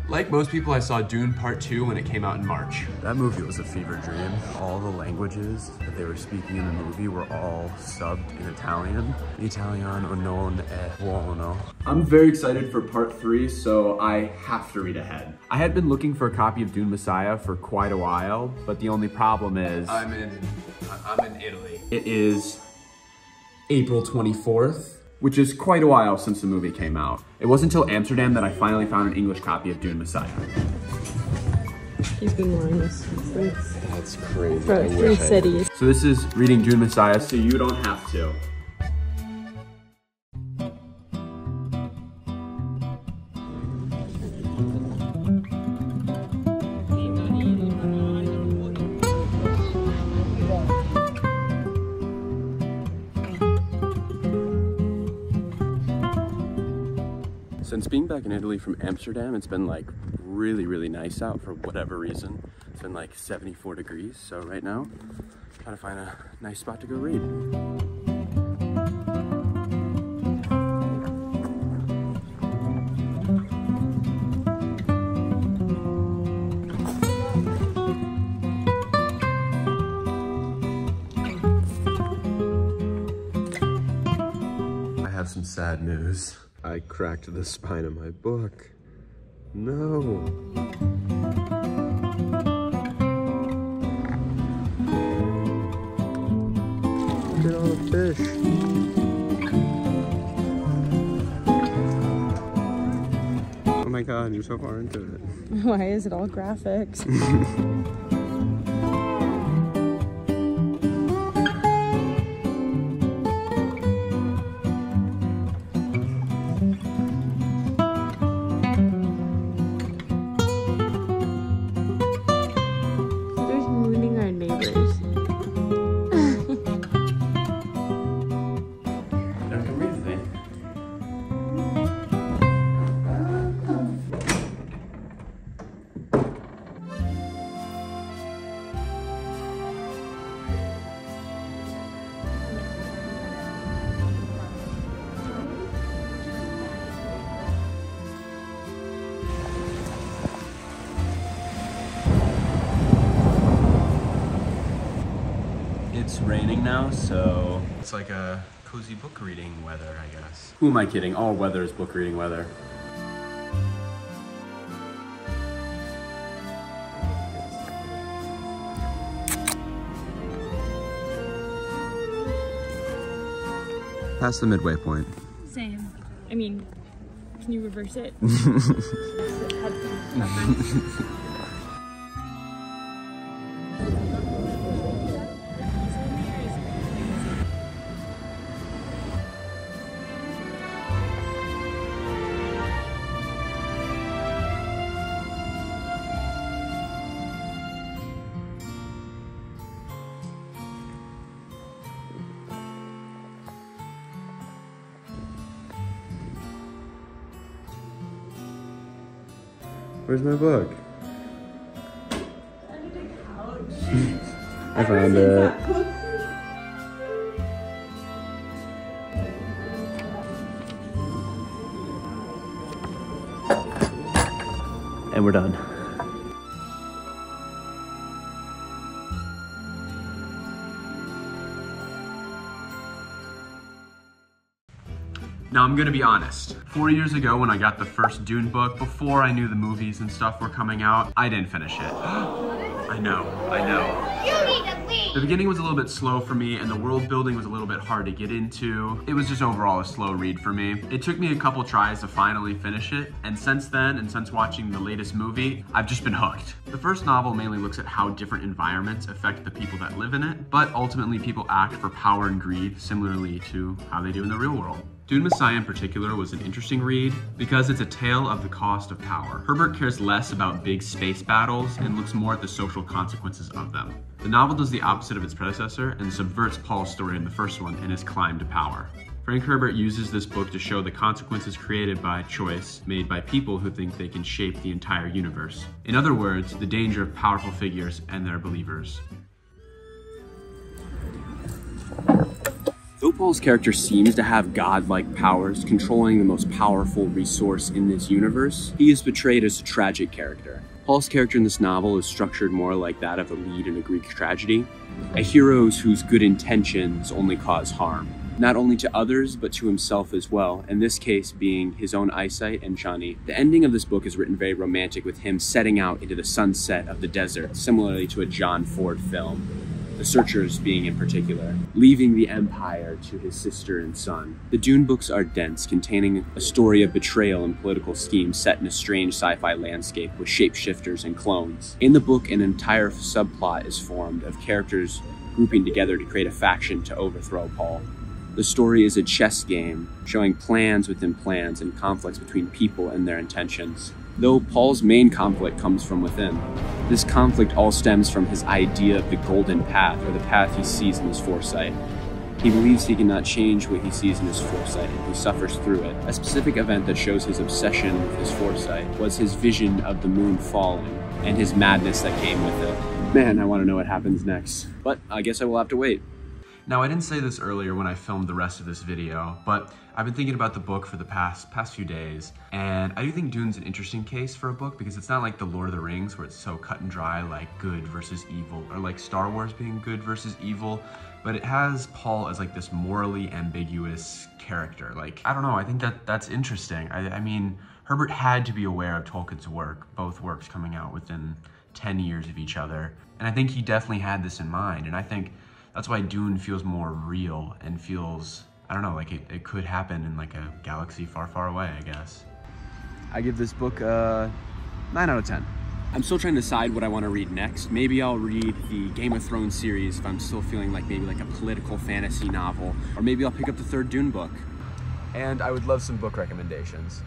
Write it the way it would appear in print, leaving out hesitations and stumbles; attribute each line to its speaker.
Speaker 1: Like most people, I saw Dune Part 2 when it came out in March.
Speaker 2: That movie was a fever dream. All the languages that they were speaking in the movie were all subbed in Italian. Italiano non è buono. I'm very excited for Part 3, so I have to read ahead. I had been looking for a copy of Dune Messiah for quite a while, but the only problem is...
Speaker 1: I'm in Italy.
Speaker 2: It is April 24th. Which is quite a while since the movie came out. It wasn't until Amsterdam that I finally found an English copy of Dune Messiah.
Speaker 3: He's been wearing this since.
Speaker 2: That's crazy.
Speaker 3: For 3 cities.
Speaker 2: So this is reading Dune Messiah, so you don't have to. Since being back in Italy from Amsterdam, it's been like really nice out for whatever reason. It's been like 74 degrees, so right now, trying to find a nice spot to go read. I have some sad news. I cracked the spine of my book. No. Look at all the fish. Oh my God, you're so far into it.
Speaker 3: Why is it all graphics?
Speaker 2: It's raining now, so it's like a cozy book reading weather, I guess. Who am I kidding? All weather is book reading weather. Past the midway point.
Speaker 3: Same. I mean, can you reverse it?
Speaker 2: Where's my book?
Speaker 3: Under the couch.
Speaker 2: I found it. And we're done. Now I'm gonna be honest. 4 years ago when I got the first Dune book, before I knew the movies and stuff were coming out, I didn't finish it. I know.
Speaker 4: You need to leave!
Speaker 2: The beginning was a little bit slow for me and the world building was a little bit hard to get into. It was just overall a slow read for me. It took me a couple tries to finally finish it, and since then, and since watching the latest movie, I've just been hooked. The first novel mainly looks at how different environments affect the people that live in it, but ultimately people act for power and greed similarly to how they do in the real world. Dune Messiah in particular was an interesting read because it's a tale of the cost of power. Herbert cares less about big space battles and looks more at the social consequences of them. The novel does the opposite of its predecessor and subverts Paul's story in the first one and his climb to power. Frank Herbert uses this book to show the consequences created by choice made by people who think they can shape the entire universe. In other words, the danger of powerful figures and their believers. Though Paul's character seems to have godlike powers, controlling the most powerful resource in this universe, he is portrayed as a tragic character. Paul's character in this novel is structured more like that of a lead in a Greek tragedy, a hero whose good intentions only cause harm, not only to others, but to himself as well, in this case being his own eyesight and Johnny. The ending of this book is written very romantic, with him setting out into the sunset of the desert, similarly to a John Ford film. The Searchers being in particular, leaving the Empire to his sister and son. The Dune books are dense, containing a story of betrayal and political schemes set in a strange sci-fi landscape with shapeshifters and clones. In the book, an entire subplot is formed of characters grouping together to create a faction to overthrow Paul. The story is a chess game, showing plans within plans and conflicts between people and their intentions. Though Paul's main conflict comes from within, this conflict all stems from his idea of the golden path, or the path he sees in his foresight. He believes he cannot change what he sees in his foresight, and he suffers through it. A specific event that shows his obsession with his foresight was his vision of the moon falling, and his madness that came with it. Man, I want to know what happens next. But I guess I will have to wait. Now, I didn't say this earlier when I filmed the rest of this video, but I've been thinking about the book for the past few days, and I do think Dune's an interesting case for a book because it's not like The Lord of the Rings where it's so cut and dry, like good versus evil, or like Star Wars being good versus evil, but it has Paul as like this morally ambiguous character. Like, I don't know, I think that's interesting. I mean, Herbert had to be aware of Tolkien's work, both works coming out within 10 years of each other, and I think he definitely had this in mind, and I think that's why Dune feels more real and feels, I don't know, like it could happen in like a galaxy far, far away, I guess. I give this book a 9 out of 10. I'm still trying to decide what I want to read next. Maybe I'll read the Game of Thrones series if I'm still feeling like maybe like a political fantasy novel, or maybe I'll pick up the third Dune book. And I would love some book recommendations.